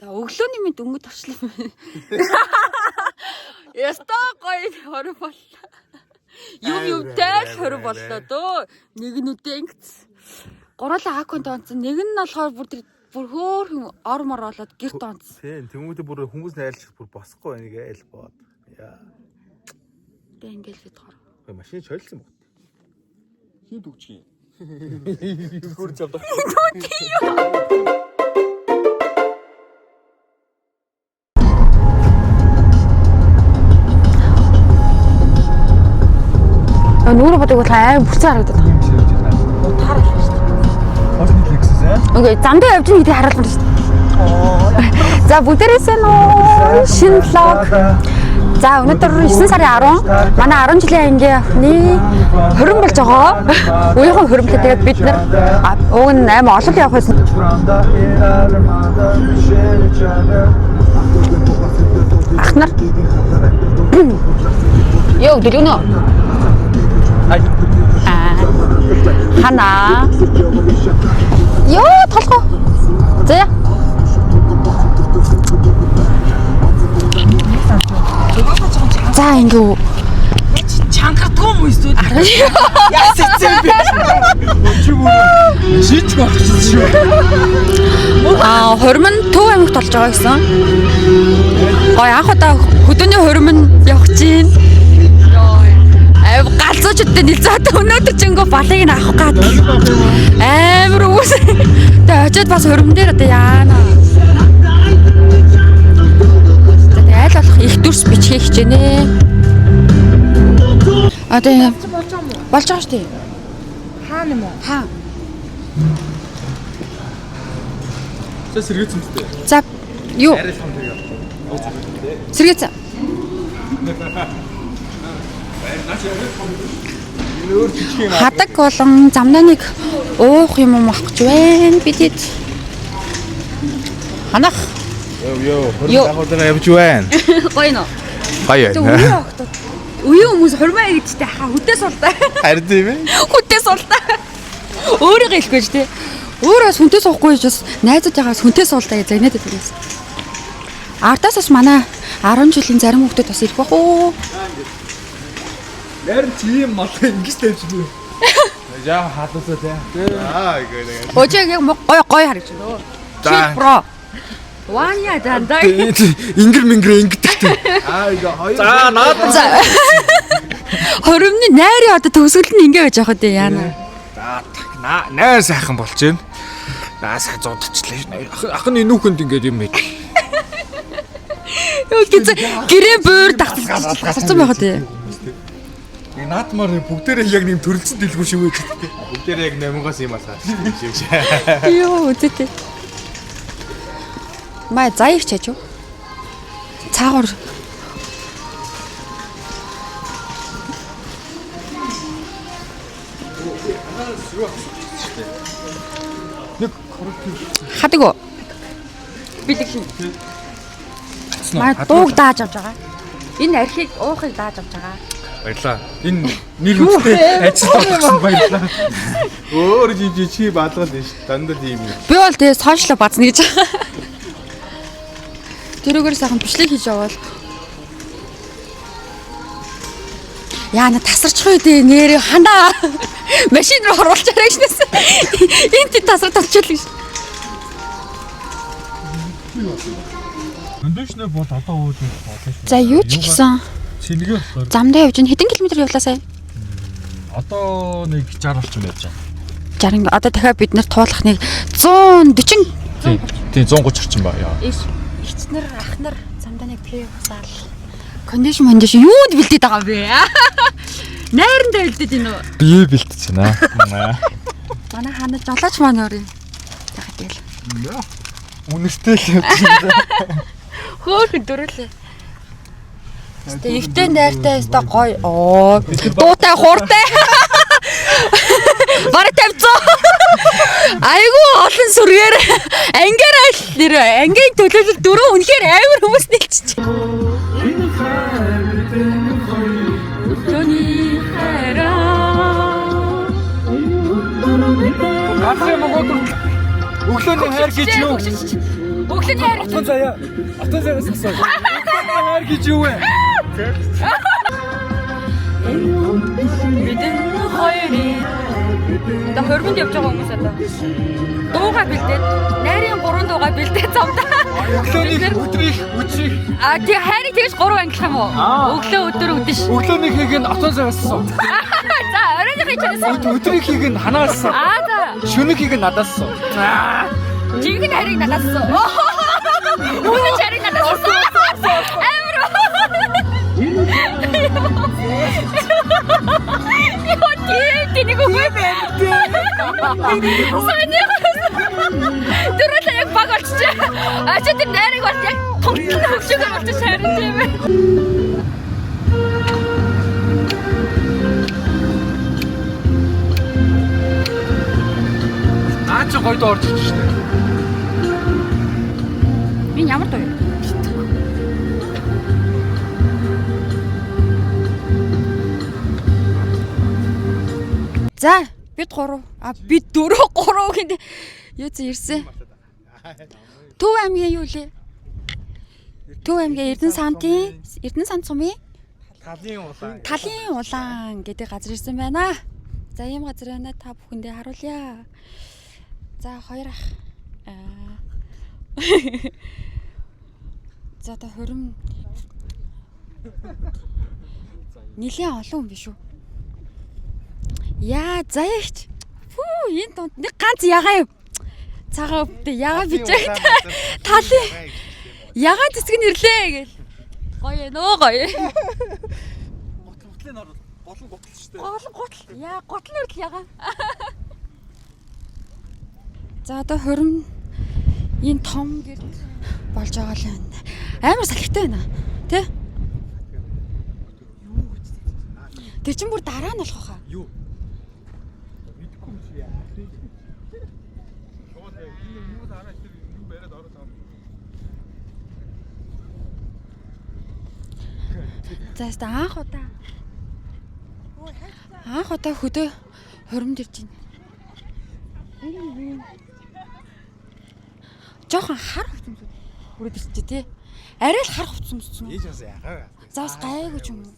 За өглөөний минь дөнгөж орчлоо. Яста гоё хориг боллоо. Юмтай л хориг боллоо дөө. Нэг нь үдэнгэц. Гурлаа аккаунт онцсон. Нэг нь болохоор бүр хөөхөн ормор болоод гэрт онцсон. Тийм, тэмүүдэд бүр хүмүүс найрлах бүр босхгүй байна гээл бод. Яа. Тэ ингээл бид хор. Машин чойлсон баг. Хин дүүчгийн. Бүр завдаа. Нүүр бодог бол аим бүрцэн харагдаад байна. Утгаар л шүү дээ. Орны флексээс аа. Окей, замдаа явж байгаа гэдгийг харуулсан шүү дээ. За бүгдээрээсээ нөө шинэ влог. За өнөөдөр 9 сарын 10 манай 10 жилийн ангийн ахны хорин болж байгаа. Үеийнхэн хоримлоо тэгээд бид нар уг нь аим олон явах байсан. Ах нар. Йоо, дэлгэнэ. Хана. Йоо, толгой. За. За ингэв. Чангарадгүй юм эсвэл яа сэцэн бэ? Чи бүр шийдэх болчихсон шүү. Хормон Төв аймагт болж байгаа гэсэн. Гой анх удаа хөдөөний хормон явах чинь. Галзуучдад нэлзээд өнөөдөр ч ингээ балыг нь авах гад. Амар үс. Тэгээ очиод бас хормон дээр одоо яана. Тэгээ аль болох их дүрс бичих хичээнэ. Одоо болж байгаа шүү дээ. Хаана юм уу? Хаа. За сэргээц юм дээ. За юу? Сэргээц. Хадаг болон замнаа нэг уух юм авах гэж байна. Бидэд. Ханах. Йоо, хурдан явж байна. Гоё нөө. Гоё байна. Үе хүмүүс хурмаа гэдэгтэй хөдөө суултаа. Харин тийм ээ. Хөдөө суултаа. Өөрийгөө хэлэхгүй ч тий. Өөрөө хүнтэй суухгүй ч бас найзуудтайгаас хүнтэй суултаа гэж загнаад байдаг юм. Ардаас бас манай 10 жилийн зарим хүмүүс бас ирэх бах уу. Ярин тийм мал ингэж тавьчихгүй. Яа хаалцаа тий. Гээ. Ожиг яг гоё харагч нөө. Чи бро. Ваня дандаа. Ингэр мингэр ингэдэг. Хоёр. За наад. Хоримны найрын одоо төгсгөл нь ингэ байж байгаа дээ яана. Наа сайхан болж байна. Наа сайн зодчлаа. Ах нь нүүхэнд ингэж юм байд. Юу гэж гэрээ буур тасалсан байхад тий. Наадмаар бүгдээрээ яг нэм төрөлцөн дэлгүүр шиг үү. Бүгдээрээ яг 8-аас юм асаа. Йоо үтээ. Маа заяг чааж юу? Цаагаар хадаг уу? Бид их маа дууг дааж авч байгаа. Энэ архийг уухыг дааж авч байгаа. Баярлаа. Энэ нэг үстэй ажил болсон баярлаа. Өөр чи баалгал нь ш. Дандаа тийм юм. Би бол тэгээ сошиал базна гэж. Тэрүүгээр сайхан бичлэг хийж явал. Яана тасарчих үү дээ нэрээ хандаа. Машин руу оруулж арай шнэс. Энд тасар тавчаал гэж. Өндөөшнөө бол одоо ууд болно. За юу ч гэсэн Сэлгээ болохоор замдаа явж хэдэн километр явлаа сая? одоо нэг 60 орчим явж байгаа. 60 одоо дахиад бид нар туулах нэг 140. Тийм 130 орчим ба яа. Эцнэр ахнар замдаа нэг пив басаал. Кондишн юунд бэлдээд байгаа бэ? Найрандаа бэлдээд ийн үү? Бие бэлтэж байна. Манай хана жолооч маань өөрөө. Яхад гээл. Үнэртэй л явж байна. Хөөхөн дөрүлээ. Тэ ихтэй найртай өстой гоё. Оо. Дуутай хууртай. Бараг тавьцоо. Айгу олон сүргээр ангиараа нэр ангийн төлөөлөл дөрөв үнэхээр амар хүмүүс нэлчихэж. Төний хараа. Асан мөгөөд өглөөний хайр гэж юу? Өглөөний хайр. Автон заяа. Автон заяас асуу. Хайр гэж юу вэ? Бидэн хоёрын одоо хөргөнд явж байгаа хүмүүс одоо дууга бэлдээд найрын 3 дууга бэлдээд замдаа. Өглөөний өдрийг үчиг. Тий хайрыг тэгж 3 ангилах юм уу? Өглөө өдөр өдөш. Өглөөнийхийг нь автон заяас асуу. За оройныхыг чанаас. Өдрийнхийг нь ханаас асуу. За. Шөнөхийг нь надаас асуу. Жигэн хайрыг надаас асуу. Үнэн хайрыг надаас асуу. Амар. Яа тийм үгүй бэ? Соня. Дөрөв яг баг болчихжээ. Чи тэр найрыг бол яг тонтол хөвшөөр болчих шаард юм бэ? Аач гойд орж ич штэ. Би ямар дуу юм? За бид 3 бид 4 3 гэнэ юу ч ирсэн. Төв аймгийн юу лээ? Төв аймгийн Эрдэнэ сан цумын Талын улаан гэдэг газар ирсэн байна. За ийм газар байна та бүхэндээ харуулъя. За хоёр ах. За та хөрөм нилээн олон хүн биш үү? Яа заяач. Фүү энэ донд нэг ганц ягаа юм. Цагаан өвдөө ягаа бижээ. Талын ягаа цэцэг нэрлээ гэл. Гоё нөө гоё. Гутлын орол. Гол гутал штэ. Гутал. Яа гутал нэрл ягаа. За одоо хөрөм энэ том гэрд болж байгаа л байна. Амар салхитай байна. Тэ? Тэр чинь бүр дараа нь болох хаа. Юу? За анх удаа хөдөө хоримд ирж байна. Жохон хар хувцсан юм. Бүрээд ирчихэ тий. Арай л хар хувцсан юм. Ийж бас яхаа. За бас гайгүй ч юм уу.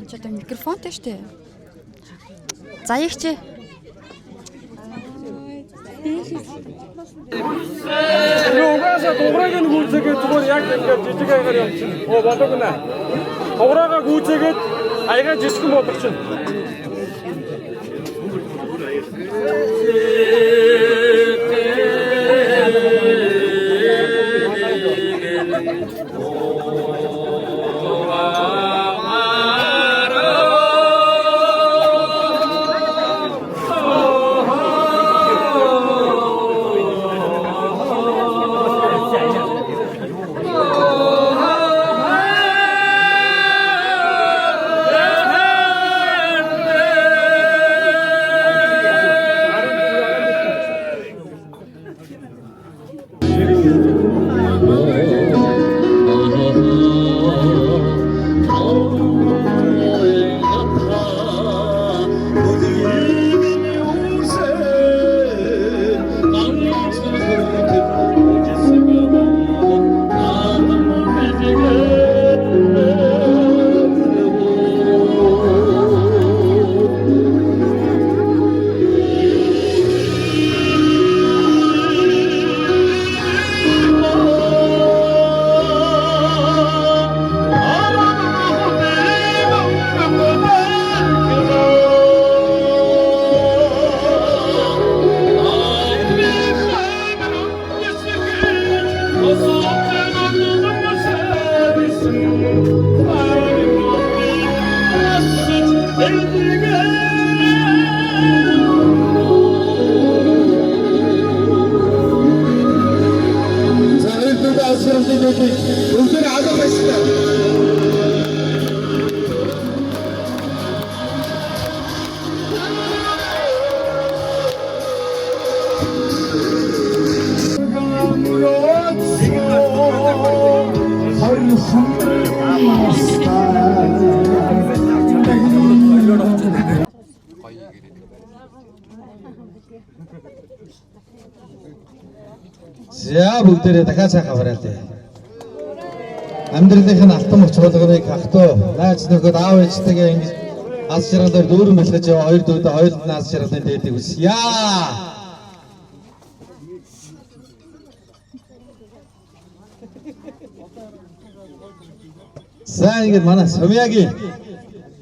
Чото микрофонтэй штэ. Заягч. Угаасаа дуграйг нь гүйцээгээд зүгээр яг ингээд жижиг аягаар явчихна. Болоог нэ. Дуграагаа гүйцээгээд аягаа жижигэн болчихно. Бүгд алдар байсан. За бүгдээрээ дахиад сайхан хураалаа. Амьдралынх нь алтан мөч болгоныг хахтуу найз нөхөд аав ээжтэйгээ ингэж аз жаргалаар дүүрэн бэлгэж яваа хоёр дүүдээ хоёулд нь аз жаргалын дээдийг үсье. За ингэж манай Сумьягийн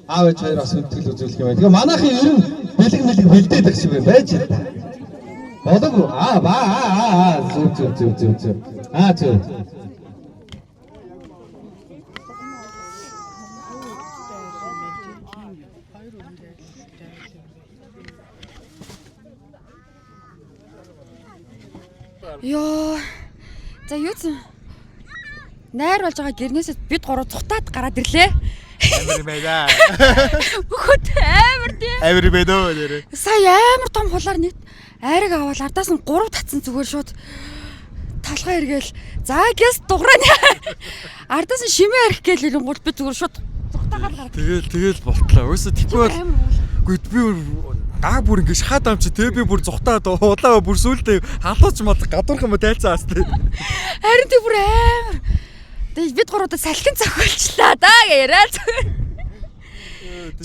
аав ээж хоёр бас үлтгэл үзүүлэх юм байна. Тэгээ манайхын ер нь бэлэг бэлдээд их шиг байж та. Бодог зүг. Зүг. Ёо. За юу ч найр болж байгаа гэрнээсээ бид гурав цухтаад гараад ирлээ. Амар байда. Бүгд амар тийм. Амар байдоо нэрээ. Сая амар том хулаар нийт айраг аваад ардаас нь 3 татсан зүгээр шууд талхаа эргээл за гэс дуграа. Ардаас нь шимээ арих гээл ирэнгүүт би зүгээр шууд цухтаагаад гараад. Тэгэл болтлоо. Өөөсө тэггүй бол би daa бүр ингэ шахаад амч тий би бүр зүхтаад улаа бүр сүулдэ халууч мод гадуурхан мод тайлцаа астай. Харин тий бүр амар. Тэгээд бид гуруудаа салхин цохиулчлаа да яриад.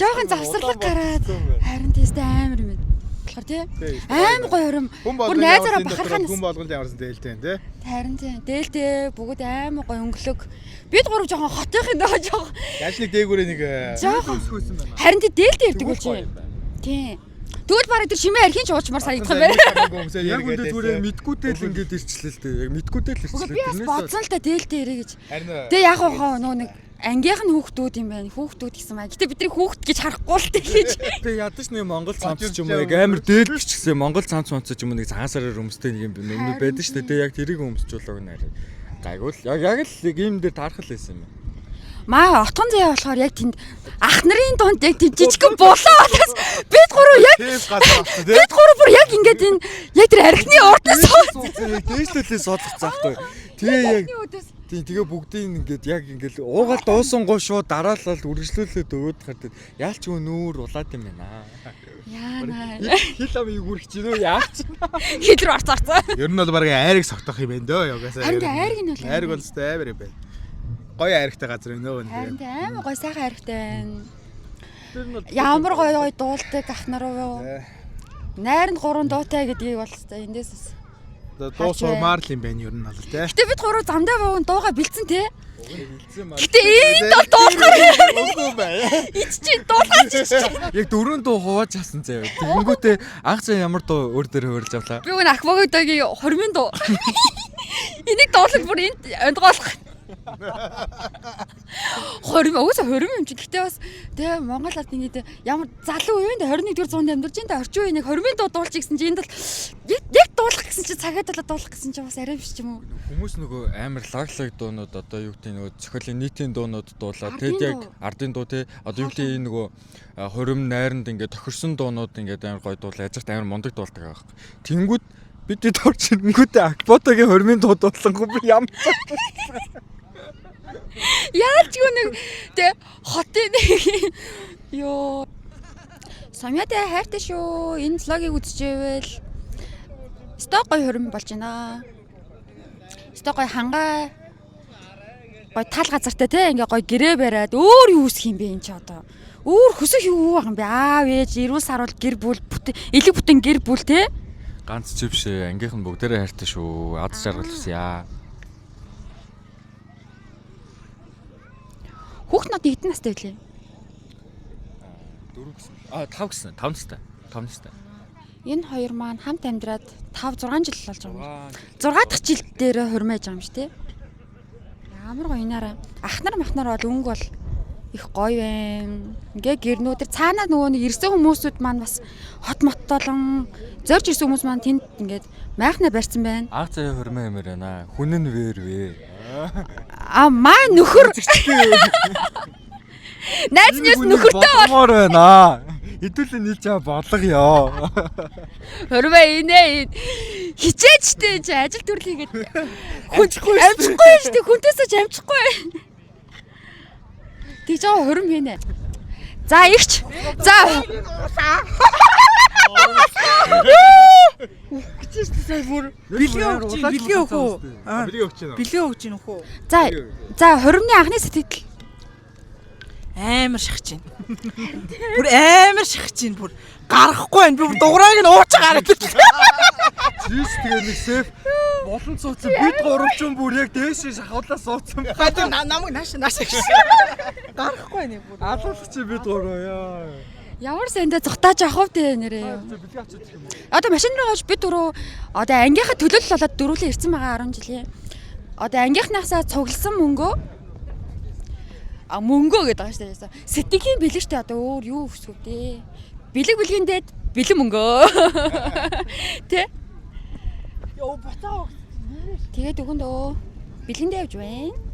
Жохон завсарлаг гараад харин тийстэй амар юм. Болохоор тий амар гоё хором. Бүр найзаараа бахарханаас хүн болгонд ямарсан дээлтэй тий. Харин тий дээлтэй бүгд амар гоё өнгөлөг. Бид гурав жоохон хотынх нөө жоохон. Яаж нэг дээгүүрээ нэг Өсгөөсөн байна. Харин тий дээлтэй ирдэг болж байна. Тий. Тэгвэл бараг тэр шимээ архийн ч уучмаар санагдах юм байна. Яг үндэ зүгээр мэдгүйтэй л ингэж ирчлээ л дээ. Яг мэдгүйтэй л ирчлээ. Би бас бодсон л та дээлтэй ирээ гэж. Тэгээ яг хоо нөө нэг ангийнх нь хүүхдүүд юм байна. Хүүхдүүд гэсэн маа. Гэтэ бидний хүүхд гэж харахгүй л дээ гэж. Тэгээ ядаж нэг Монгол цамц ч юм уу яг амар дээлч гэсэн Монгол цамц ч юм уу нэг цагаансараар өмстэй нэг юм өмнө байдаг шүү дээ. Яг тэрийг өмсчүүлээг нэр. Гайгүй л яг л ийм дээр таархал байсан юм. Маа отгон заяа болохоор яг тэнд ах нарын дунд яг тийм жижигхэн булаа болоос бид гурав яг бид гурав бүр яг ингээд энэ яг тэр архины урдаас дээшлэлээ суулгах заахгүй. Тэгээ яг тэгээ бүгдийг ингээд яг ингээд уугаал дуусан гоо шууд дараалал үргэлжлүүлээд өөд гардаг. Яалч юу нүүр улаад юм байна. Яана. Хил амыг үргэж гинөө яач. Хил рүү арцаарцаа. Ер нь бол баг айрыг согтох юм байна дөө ягаасаа. Харин айрыг нь бол айрыг бол өстэй амар юм байна. Гоё айрагтай газар өнөө нэ. Харин амар гоё сайхан айрагтай байна. Ямар гоё дуулдаг ах нар уу. Найранд 3 дуутай гэдгийг бол өстэй эндээс дуу сурмаар л юм байна ер нь бол тий. Гэтэ бид гурав замдаа бовн дууга бэлдсэн тий. Гэтэ энд бол дуулахаар Үгүй бай. ич чи дуулаач чи. Яг 4 дуу хувааж хасан заяа. Тэгэнгүүтээ анх цаа ямар дуу өөр дээр хөрж авлаа. Би гэн аквагогийн хормын дуу. Энийг дуулах бүр энд ондгоолох. Хорим юм чи. Гэтэ бас тэгээ Монгол ард ингээд ямар залуу үеинд 21-р зуунд амьдарч энэ орчин үеийн хормын дуу дуулж гисэн чи энд бол яг дуулах гэсэн чи цагаад болоод дуулах гэсэн чи бас арай биш ч юм уу. Хүмүүс нөгөө амар лаглаг дуунууд одоо юу гэдэг нөгөө зохиолын нийтийн дуунууд дуулаад тэгэд яг ардын дуу те одоо юу гэдэг энэ нөгөө хорим найранд ингээд тохирсон дуунууд ингээд амар гоё дуулаа яжигт амар мундаг дуулдаг байгаа. Тэнгүүд бидний дурч ирэнгүүтээ акботагийн хормын дуу дуулсангүй би ямар Яалч нэг тэ хотын ёо Самьятай хайртай шүү. Энэ влогийг үзчихвэл сток гоё хөрм болж байна. Сток гоё хангаа гоё тал газартай те ингээ гоё гэрээ бариад өөр юу үсэх юм бэ энэ ч одоо. Өөр хөсөх юу байгаа юм бэ? Аав ээж эрүүл саруул гэр бүл элэг бүтэн гэр бүл те. ганц чи биш ангийнх нь бүгдээрээ хайртай шүү. Ад жаргал усья. Хүүхднүүд нэгдэн настай байлээ. 4 гэсэн. 5 гэсэн. 5 настай. 5 настай. Энэ хоёр маань хамт амьдраад 5 6 жил болж байгаа юм. 6 дахь жил дээр хурмээж байгаа юм шүү, тэ. Ямар гоё инаараа. Ахнар махнар бол өнгө бол их гоё байна. Ингээ гэрнүүдэр цаанаа нөгөө нэг ирсэн хүмүүсүүд маань бас хот моттолон зорж ирсэн хүмүүс маань тэнд ингээд майхнаа барьсан байна. Анх цаа хурмаа юмэр байна. Хүн нь вэр. Маа нөхөр. Найз нээс нөхөртэй болмоор байна. Хэдүүлээ нийлж бодлогё. Хөрвөө инээ хичээжтэй чи ажил төрлийгээд амжихгүй шүү дээ. Хүнтэйсээ ч амжихгүй. Тэгж байгаа хурим хийнэ. За ихч. За. Бэлгээ өгч чинь. Бэлгээ өгч чинь. Бэлгээ өгч чинь үхүү. За хуримны анхны сэтгэл. Амар шахаж чинь. Бүр амар шахаж чинь бүр гарахгүй байна. Би дуграаг нь ууч гараад ирсэн. Жис тэгээ нэг сэф болон цууцсан бид гуравчин бүр яг дээшээ шахуулаа суудсан. Хатаа намайг нааш гэсэн. Гарахгүй байна бүр. Алуулах чи бид гурав яа. Ямар сайндаа зогтааж авах вэ нэрээ. Одоо машин руу гаж бид дөрөв одоо ангийнхаа төлөөлөл болоод дөрвөлээ ирсэн байгаа 10 жилийн. Одоо ангийнхнаасаа цугласан мөнгөө мөнгөө гэдэг байгаа шүү дээ. Сэтгэхийн бэлэг штэ одоо өөр юу өсвөө дээ. Бэлэг бэлгэндээ бэлэн мөнгөө. Тэ? Йоо ботоо. Тэгээд өгөндөө бэлгэндээ явж байна.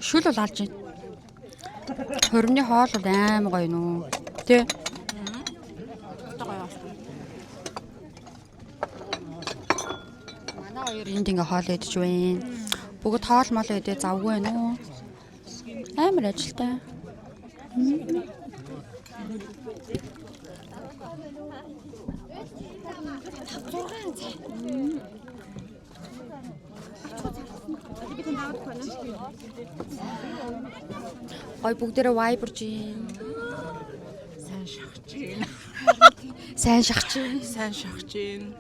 Шүл бол алж байна. Хуримны хоол бол аим гоё нүү. Тэ? Манай хоёр энд ингээ хоол идэж байна. Бүгд хоол мол идэ завгүй байна уу? Амар ажилтай. Гой бүгдээрээ вайберж юм. Сайн шахаж чинь. Сайн шахаж чинь. Сайн шахаж чинь.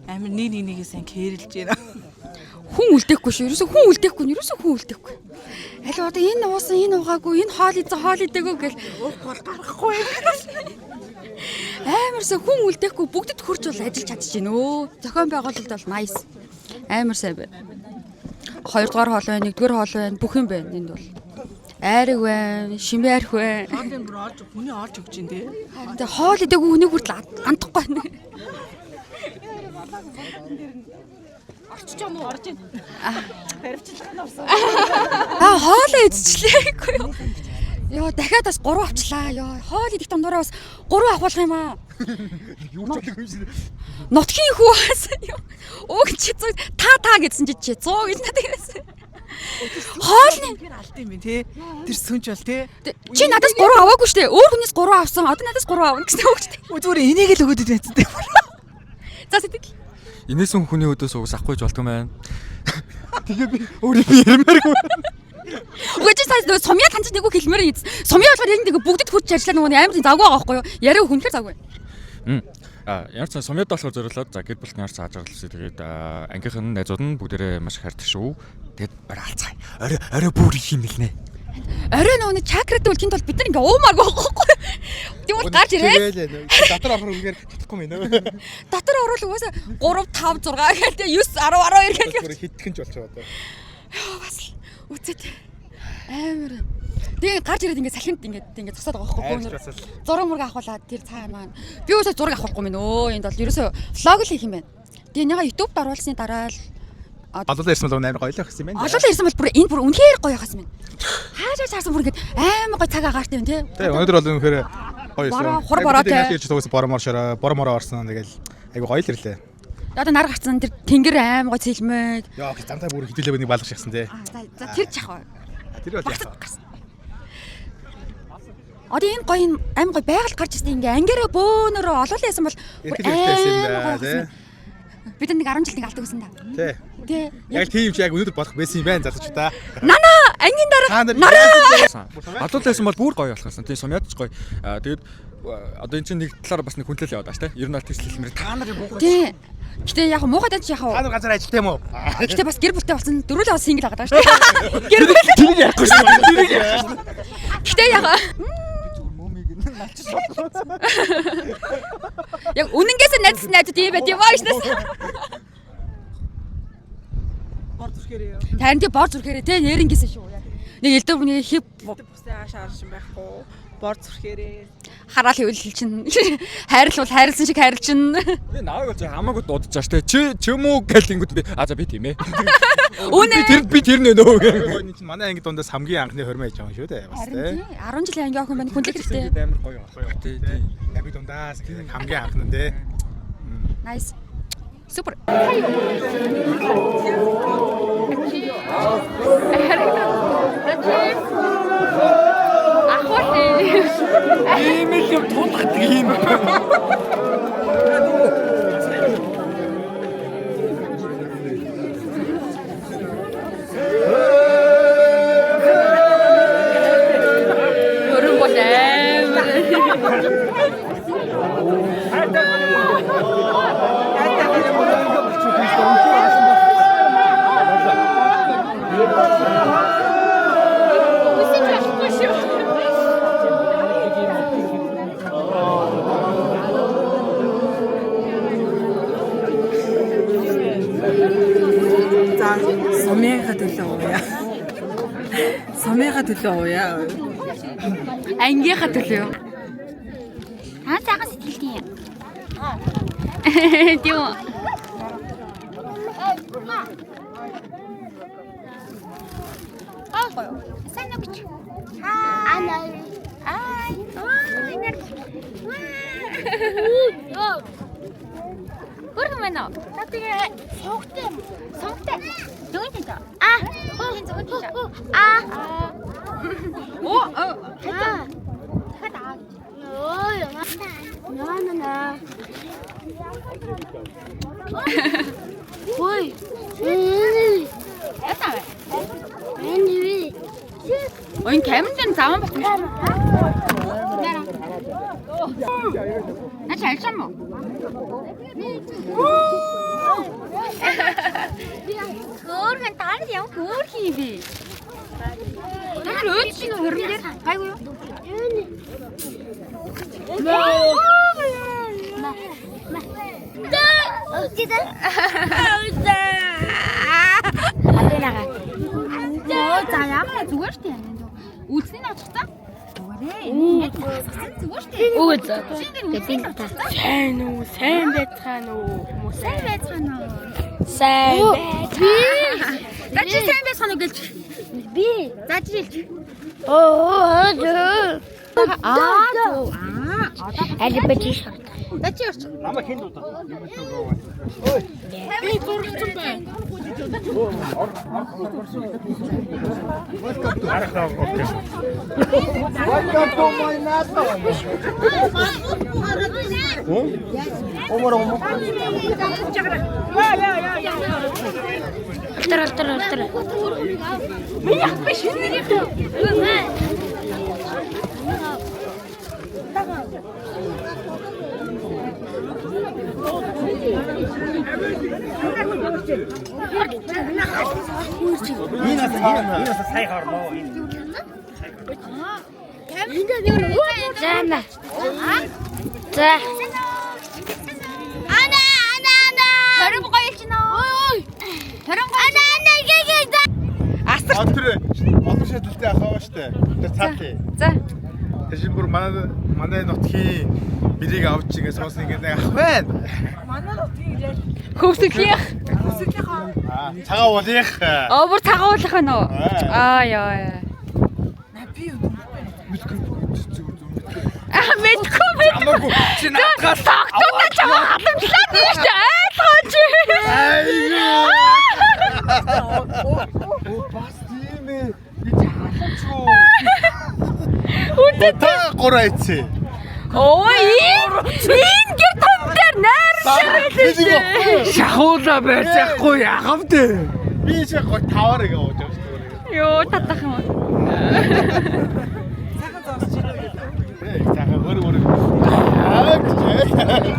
Амар нэг сайн кэрэлж байна. Хүн үлдээхгүй шүү. Ерөөсөө хүн үлдээхгүй. Аль одоо энэ уусан, энэ уугаагүй, энэ хоол идээгүй гэл Уухвал гарахгүй. амарсаа хүн үлдээхгүй бүгдэд хурж бол ажиллаж чадчихэв нөө. Зохион байгуулалт бол nice. Амар сайн байна. 2 дугаар хоол байна, 1 дугаар хоол байна, бүх юм байна энд бол. Айраг байна, шимээ арх байна. Хоолын бүр олж хүний олж өгч ин дээ. Тэгээ хоол идээгүй хүнийг хүртэл андахгүй байна. Орчиж юм уу? Орж ин. Баривчлаа навсан. Хоолоо идчихлээ гэхгүй юу. Йоо дахиад бас 3 авчлаа. Йоо хоол идэх дундаараа бас 3 авах юм аа. Юу ч болоогүй юм шиг. Нутгийн хүү хаасан юу. Уг чи 100 та гэдсэн чи 100 гэж надад хэлсэн. Хоолны Тэр алд юм бэ те. Тэр сүнж бол те. чи надаас 3 аваагүй штэ. Өөр хүнээс 3 авсан. Одоо надаас 3 авна гэсэн үг штэ. Зүгээр энийг л өгөөд байцтай. За сэтгэл. Инээсэн хүний өдөөс уус авахгүйж болтгоо маань. Тэгээ би өөрийгөө ярмааргүй. Үгүй чи сайн нөө сумья таньж нэг үг хэлмээр юм. Сумья болохоор яг нэг бүгдэд хурж ажиллаа нөгөө амар завгүй байгаа байхгүй юу? Яриа хүнхээр завгүй. Ямар ч сумьяд болохоор зориулаад за гэр бүлт ямар ч ажиглалсан. Тэгээд ангийнхан найзууд нь бүгдээрээ маш их хайртай шүү. Тэгээд орой алцгаая. Орой бүр их юм хэлнэ. Орой нөгөө чакрад үлдэхин тул бид нар ингээ уумааргүй байхгүй юу? Тэгвэл гарч ирээ. Дотор орох үгээр чадахгүй юм ээ. Дотор орвол угаасаа 3 5 6 гэдэг 9 10 12 гэдэг. Бүр хитгэн ч болчихоо одоо. Бас үцэт амар. Тэгээ гарч ирээд ингээ салхинд ингээ зогсоод байгаа байхгүй юу? Зураг мураг авахулаад тэр цаа маань. Би үсээ зураг авахгүй мэн өө. Энд бол ерөөсөө влог л хийх юм байна. Тэгээ нэга YouTube-д оруулсны дараа л Олуулаа ирсэн бол амар гоё л ахсан юм байна. олуулаа ирсэн бол бүр энэ бүр үнэхээр гоё хасан байна. Хаашаа цаасан бүр ингээ амар гоё цаг агаартай байна тий. Тэ өнөөдөр бол үнэхээр гоё Бороо, ирсэн. хур бороотой. Яаж ч тугаас боромоор орсон тэгэл айгу гоё л ирлээ. Одоо нар гарцсан тэр тэнгэр аим гоё цэлмэг. Яа замтай бүр хөдөлөө нэг балгах шигсэн те. За тэр жах. Тэр бол яах. Одоо энэ гоё аим гоё байгаль гарч ирсэн ингээ ангиараа бөөнөрөө олуулсан бол Ирсэн те. бид нэг 10 жил нэг алдаг гэсэн та. Тэ. Тэ. Яг тийм ч яг өнөөдөр болох байсан юм байна залууч та. Нана ангийн дараа Алуулсан бол бүр гоё болох гэсэн. Тийм сумьяд ч гоё. Тэгээд одоо энэ чинь нэг талаараа бас нэг хүндлэл яваад байна шүү дээ. Ер нь аль тийш хэлмээр та нар муухай. Тий. Гэтэ яг муухай даа чи яг. Та нар газар ажилтай юм уу? Гэтэ бас гэр бүлтэй болсон дөрүлээ бас сингл байгаа шүү дээ. Гэр бүл. Тэрийг ярихгүй шүү. Тэрийг ярихгүй шүү. Гэтэ яг яг үнэнгээс найдад юм байт юм аа шнээс. Бор зүрхээрээ. Тань тий бор зүрхээрээ тий нэрнгээсээ шүү. Нэг элдв бүний хип Бусны аашаа харж байхгүй. Бор зүрхээрээ. хараал хөвөл чинь. Хайрлал бол хайрлсан шиг хайрлж чинь. Би нааг бол хамаагүй дуудаж штэ. Чи юм уу гэлингүүд би за би тийм ээ. Үнэ. Би тэр нөө. Энэ чинь манай анги дундаас хамгийн анхны хормоо яж байгаа шүү дээ. Бас тий. 10 жилийн анги охин байна. Хүнлэг хэрэгтэй. Амар гоё гоё. Тий. Анги дундаас хамгийн анхны тий. Nice. Супер. Ийм л юм тулахдаг юм. Хөрөн бол амар. За сумыга төлөө ууя. Сумыга төлөө ууя. Ангийнхаа төлөө. Цагаан сэтгэлтэй юм. Тийм. Сайн уу гэж. Ана. Ай. Хөргөн байна уу? Тэгээ согтой. Согтой. Дүнгийн тэнцээ. Хин зөвхөн тийш. Оо. Дахиад аа. Ой, яа. Ой. Ясаа. Энд Ой, камерын заван баггүй шүү. Ачаа алсан мó. Хөөргөн таар яв хөөр хийвэ. Тэр өөд шиг хөрөн дээр гайгүй юу? Оо за яа зүгээр шүү дээ. Үлсний нацгтаа. Зүгээрээ. Зүгээр шүү дээ. Үгүй за. Сайн уу? Сайн байцгаана уу? Сайн байцгаана уу? Сайн. За чи сайн байцгаана уу гэлж. Би. За чи хэлж. Оо. Аль бачиш. За чи орч. Намайг хэн дуудаа? Би зургсан байна. Алтар. Меня пиши. Инээс сая харноо. Зана. За. Ана. Хорин гоёлч нөө. Хорин гоёлч. Тэр олон шийдэлтэй ахаа штэ. Тэр цаатаа. За. Тэр чинь бүр манай нутгийн бэрийг авч ингэ сонсон ингэ ах байна. Хөвсөглөх. Цагаан уулих. Бүр цагаулах байна уу? Яа. Мэдгүй. Чи наадгаас Тогтоод чамаа халамжлаад байна шүү дээ. Айлгооч. Бас тийм ээ. Би хаалч уу. Та гурайцээ. Ой, энэ гэр том дээр найршаа. шахуула байцахгүй яхав дээ. Би чи гоо тавар ингэ ууж байгаа шүү дээ. Йоо, татах юм. Цагаан өөр.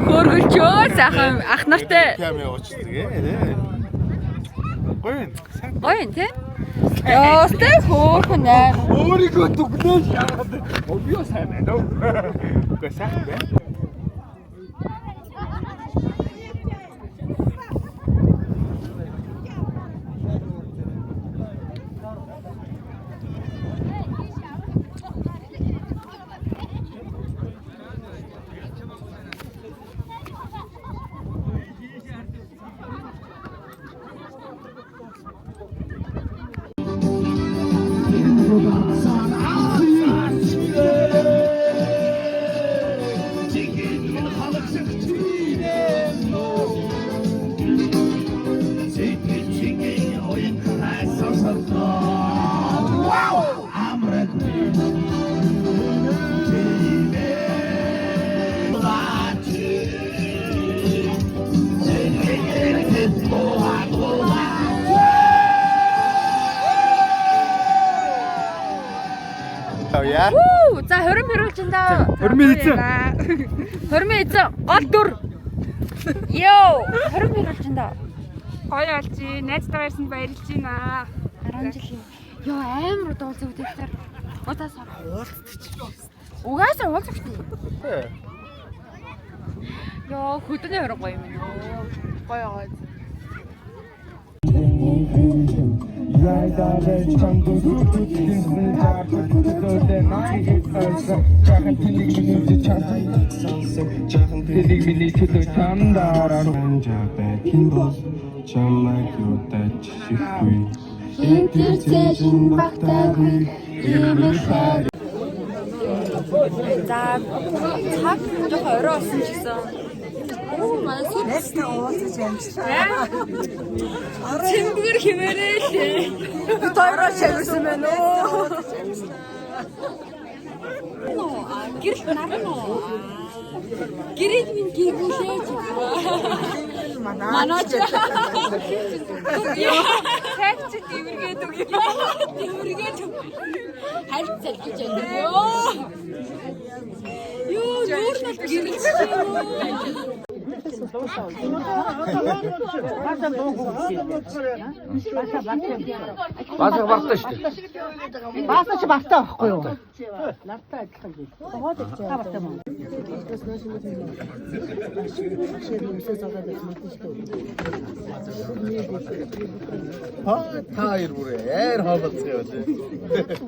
Хөргөлчөө сайхан ах нартай. Пям явуулчихдаг ээ. Гоё. Гоё юм тий? Яа, сте хөөхөн аа. Өөрийгөө дүгнэж яагаад би юу сайн байна уу? Үгүй сайхан байна. За 20 мөрөлжиндөө. 20 эзэн. 20 эзэн гол дүр. Йоо 20 мөрөлжиндөө. Гоё олж, найзтайгаа ирсэнд баярлж байна. 10 жил. Йоо амар уулзах үдээр. Удаасаа уулзчих. Угаасаа уулзах шүү. Йоо хөдөлгөөний хорон гоё юм байна. Гоё гоё. За цаг жоо орой болсон ч гэсэн. Оо манай сүнэстэй уулзаж амжлаа. Цэнгэр хэмээрээ л. Тойроо шавьсан байна уу? Гэрэл нарна уу? Гэрэл минь гэрүүлээ. Манаач. Хайч дивэргээд үг. Дивэргээд. Хайч залгиж байна ёо. Юу нуурнал гэрэлж байна. Баасаа бартаа шүү дээ. Баасаа ч бартаа байхгүй юу? Нартаа адилхан би. Та бартаа мөн. Та хоёр бүрээ ээр хоолцсон юм байна.